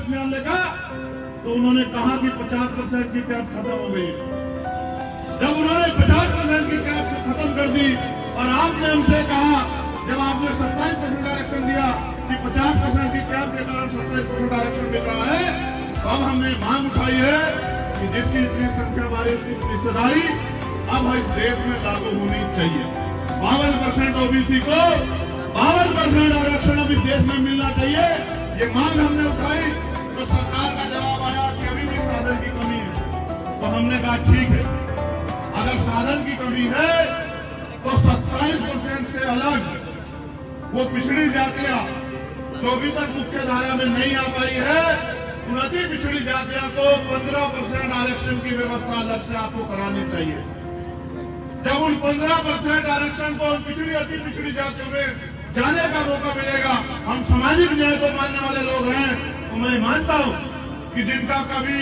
इत्मीनान देखा तो उन्होंने कहा कि 50% की कैब खत्म हो गई। जब उन्होंने 50% की कैब खत्म कर दी और आपने हमसे कहा, जब आपने 27% आरक्षण दिया कि 50% की कैब के कारण 27% आरक्षण मिल रहा है, तो अब हमने मांग उठाई है कि जिसकी इतनी संख्या बारी उसकी हिस्सेदारी अब इस देश में लागू होनी चाहिए। 52% ओबीसी को 52% आरक्षण अब इस देश में मिलना चाहिए। ये मांग हमने उठाई तो सरकार का जवाब आया कि अभी भी साधन की कमी है। तो हमने कहा ठीक है, अगर साधन की कमी है तो 27% से अलग वो पिछड़ी जातियां जो अभी तक मुख्य धारा में नहीं आ पाई है, उन अति पिछड़ी जातियों को 15% आरक्षण की व्यवस्था अलग से आपको करानी चाहिए। जब उन 15% आरक्षण को उन पिछड़ी अति पिछड़ी जातियों में जाने का मौका मिलेगा, हम सामाजिक न्याय को मानने वाले लोग हैं, तो मैं मानता हूं कि जिनका कभी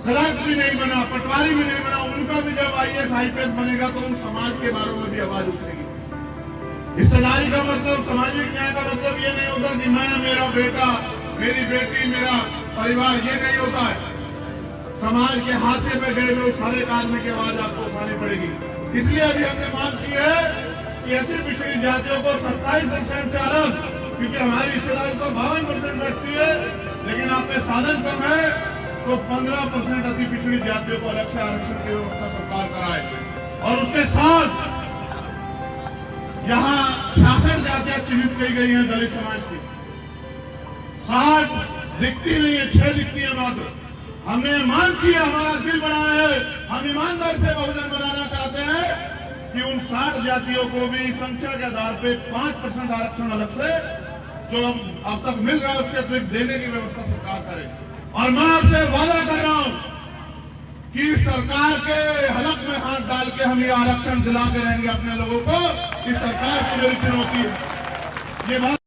क्लर्क भी नहीं बना, पटवारी भी नहीं बना, उनका भी जब IAS IPS बनेगा तो उन समाज के बारे में भी आवाज उठेगी। हिस्सेदारी का मतलब, सामाजिक न्याय का मतलब ये नहीं होता कि मैं, मेरा बेटा, मेरी बेटी, मेरा परिवार, ये नहीं होता है। समाज के हाशिए पे गए हुए सारे आदमी की आवाज आपको उठानी पड़ेगी। इसलिए अभी हमने मांग की है कि अति पिछड़ी जातियों को 27% से अलग, क्योंकि हमारी हिस्सेदारी तो 52% बैठती है, लेकिन आप पे साधन कम है, तो 15% अति पिछड़ी जातियों को अलग से आरक्षण की व्यवस्था सरकार कराए। और उसके साथ यहाँ 66 जातियां चिन्हित की गई हैं दलित समाज की। 60 दिखती नहीं है, 6 दिखती है मात्र। हमने मांग की, हमारा दिल बना है, हम ईमानदार से बहुजन बनाना चाहते हैं कि उन 60 जातियों को भी संख्या के आधार पे 5% आरक्षण अलग से जो अब तक मिल रहा है उसके अतिरिक्त देने की व्यवस्था सरकार करे। और मैं आपसे वादा कर रहा हूं कि सरकार के हलक में हाथ डाल के हम ये आरक्षण दिला के रहेंगे अपने लोगों को। इस सरकार की मेरी चुनौती है ये बात।